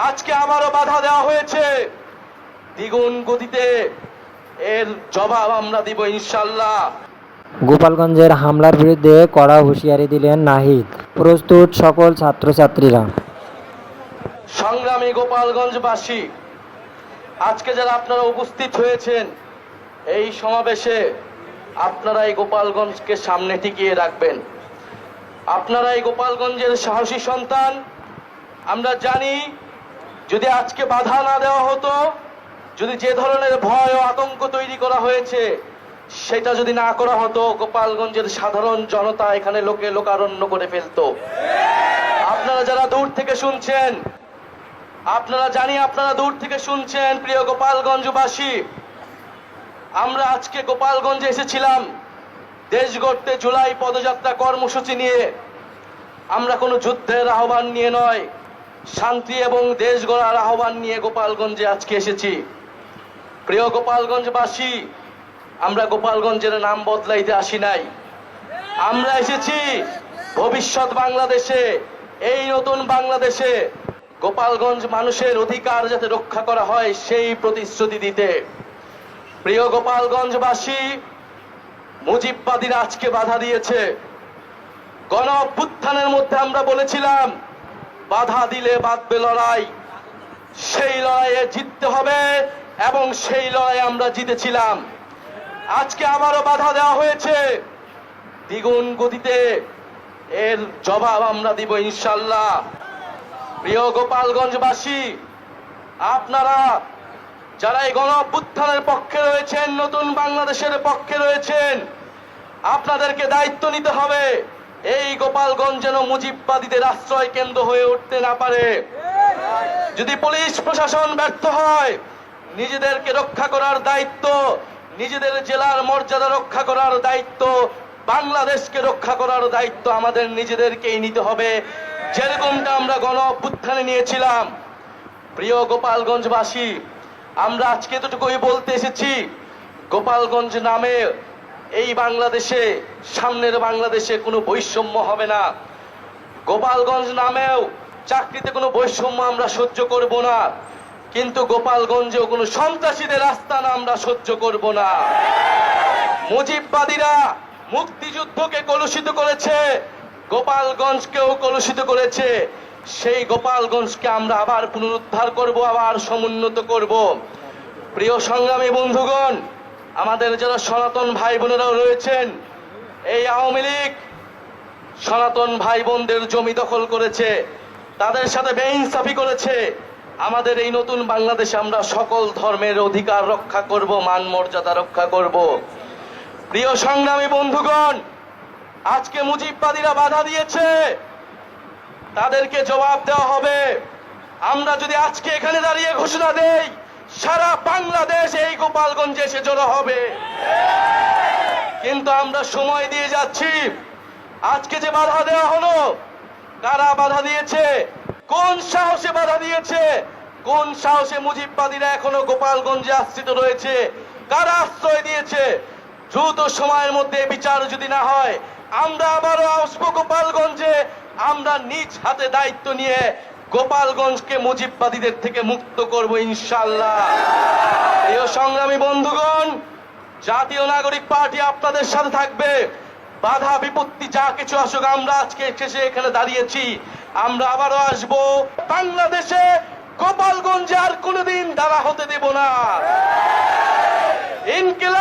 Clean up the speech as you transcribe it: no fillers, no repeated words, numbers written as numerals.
আজকে আবারও বাধা দেওয়া হয়েছে দ্বিগুণ গতিতে। এর জবাব আমরা দিব ইনশাল্লাহ। গোপালগঞ্জের হামলার বিরুদ্ধে কড়া হুঁশিয়ারি দিলেন নাহিদ। প্রস্তুত সকল ছাত্রছাত্রীরা। সংগ্রামী গোপালগঞ্জবাসী, আজকে যারা আপনারা উপস্থিত হয়েছেন এই সমাবেশে, আপনারা এই গোপালগঞ্জকে সামনে টিকিয়ে রাখবেন। আপনারা এই গোপালগঞ্জের সাহসী সন্তান। আমরা জানি যদি আজকে বাধা না দেওয়া হতো, যদি যে ধরনের ভয় ও আতঙ্ক তৈরি করা হয়েছে সেটা যদি না করা হতো, গোপালগঞ্জের সাধারণ জনতা এখানে লোকারণ্য করে ফেলতো। আপনারা যারা দূর থেকে শুনছেন, আপনারা দূর থেকে শুনছেন, প্রিয় গোপালগঞ্জবাসী, আমরা আজকে গোপালগঞ্জে এসেছিলাম দেশ গড়তে জুলাই পদযাত্রা কর্মসূচি নিয়ে। আমরা কোনো যুদ্ধের আহ্বান নিয়ে নয়, শান্তি এবং দেশ গড়ার আহ্বান নিয়ে গোপালগঞ্জে আজকে এসেছি। প্রিয় গোপালগঞ্জবাসী, আমরা গোপালগঞ্জের নাম বদলাইতে আসি নাই। আমরা এসেছি ভবিষ্যৎ বাংলাদেশে, এই নতুন বাংলাদেশে গোপালগঞ্জ মানুষের অধিকার যাতে রক্ষা করা হয় সেই প্রতিশ্রুতি দিতে। প্রিয় গোপালগঞ্জবাসী, মুজিববাদীরা আজকে বাধা দিয়েছে। গণ অভ্যুত্থানের মধ্যে আমরা বলেছিলাম বাধা দিলে বাঁধবে লড়াই, সেই লড়াইয়ে জিততে হবে এবং সেই লড়াই আমরা জিতেছিলাম। আজকে আবারও বাধা দেওয়া হয়েছে দ্বিগুণ গতিতে। এর জবাব আমরা দিব ইনশাল্লাহ। প্রিয় গোপালগঞ্জবাসী, আপনারা যারা এই গণ অভ্যুত্থানের পক্ষে রয়েছেন, নতুন বাংলাদেশের পক্ষে রয়েছেন, আপনাদেরকে দায়িত্ব নিতে হবে এই গোপালগঞ্জ যেন মুজিববাদীদের আশ্রয় কেন্দ্র হয়ে উঠতে না পারে। যদি পুলিশ প্রশাসন ব্যর্থ হয়, নিজেদেরকে রক্ষা করার দায়িত্ব, নিজেদের জেলার মর্যাদা রক্ষা করার দায়িত্ব, বাংলাদেশকে রক্ষা করার দায়িত্ব আমাদের নিজেদেরকেই নিতে হবে, যেরকমটা আমরা গণ অভ্যুত্থানে নিয়েছিলাম। প্রিয় গোপালগঞ্জবাসী, আমরা আজকে এতটুকুই বলতে এসেছি, গোপালগঞ্জ নামে এই বাংলাদেশে, সামনের বাংলাদেশে কোনো বৈষম্য হবে না। গোপালগঞ্জ নামেও চাকরিতে কোনো বৈষম্য আমরা সহ্য করব না, কিন্তু গোপালগঞ্জেও কোনো সন্ত্রাসীদের আস্তানা আমরা সহ্য করব না। মুজিববাদীরা মুক্তিযুদ্ধকে কলুষিত করেছে, গোপালগঞ্জকেও কলুষিত করেছে। সেই গোপালগঞ্জকে আমরা আবার পুনরুদ্ধার করব, আবার সমুন্নত করব। প্রিয় সংগ্রামী বন্ধুগণ, আমাদের যারা সনাতন ভাই বোনেরাও রয়েছেন, এই আওয়ামী লীগ সনাতন ভাই বোনদের জমি দখল করেছে, তাদের সাথে বেইনসাফি করেছে। আমাদের এই নতুন বাংলাদেশে আমরা সকল ধর্মের অধিকার রক্ষা করব, মান মর্যাদা রক্ষা করব। প্রিয় সংগ্রামী বন্ধুগণ, আজকে মুজিববাদীরা বাধা দিয়েছে, তাদেরকে জবাব দেওয়া হবে। আমরা যদি আজকে এখানে দাঁড়িয়ে ঘোষণা দেই, সারা বাংলাদেশ এই গোপালগঞ্জে এসে জড়ো হবে। কিন্তু আমরা সময় দিয়ে যাচ্ছি। আজকে যে বাধা দেওয়া হলো, কারা বাধা দিয়েছে, কোন সাহসে বাধা দিয়েছে, কোন সাহসে মুজিববাদীরা এখনো গোপালগঞ্জে আশ্রিত রয়েছে, কারা আশ্রয় দিয়েছে? দ্রুত সময়ের মধ্যে বিচার যদি না হয়, আমরা আবারও আসবো গোপালগঞ্জে। আমরা নিজ হাতে দায়িত্ব নিয়ে গোপালগঞ্জকে মুজিববাদীদের থেকে মুক্ত করব ইনশাআল্লাহ। প্রিয় সংগ্রামী বন্ধুগণ, জাতীয় নাগরিক পার্টি আপনাদের সাথে থাকবে। বাধা বিপত্তি যা কিছু আসুক, আমরা আজকে শেষে এখানে দাঁড়িয়েছি, আমরা আবারও আসবো। বাংলাদেশে গোপালগঞ্জে আর কোনোদিন দাঁড়া হতে দেব না। ইনকিলাব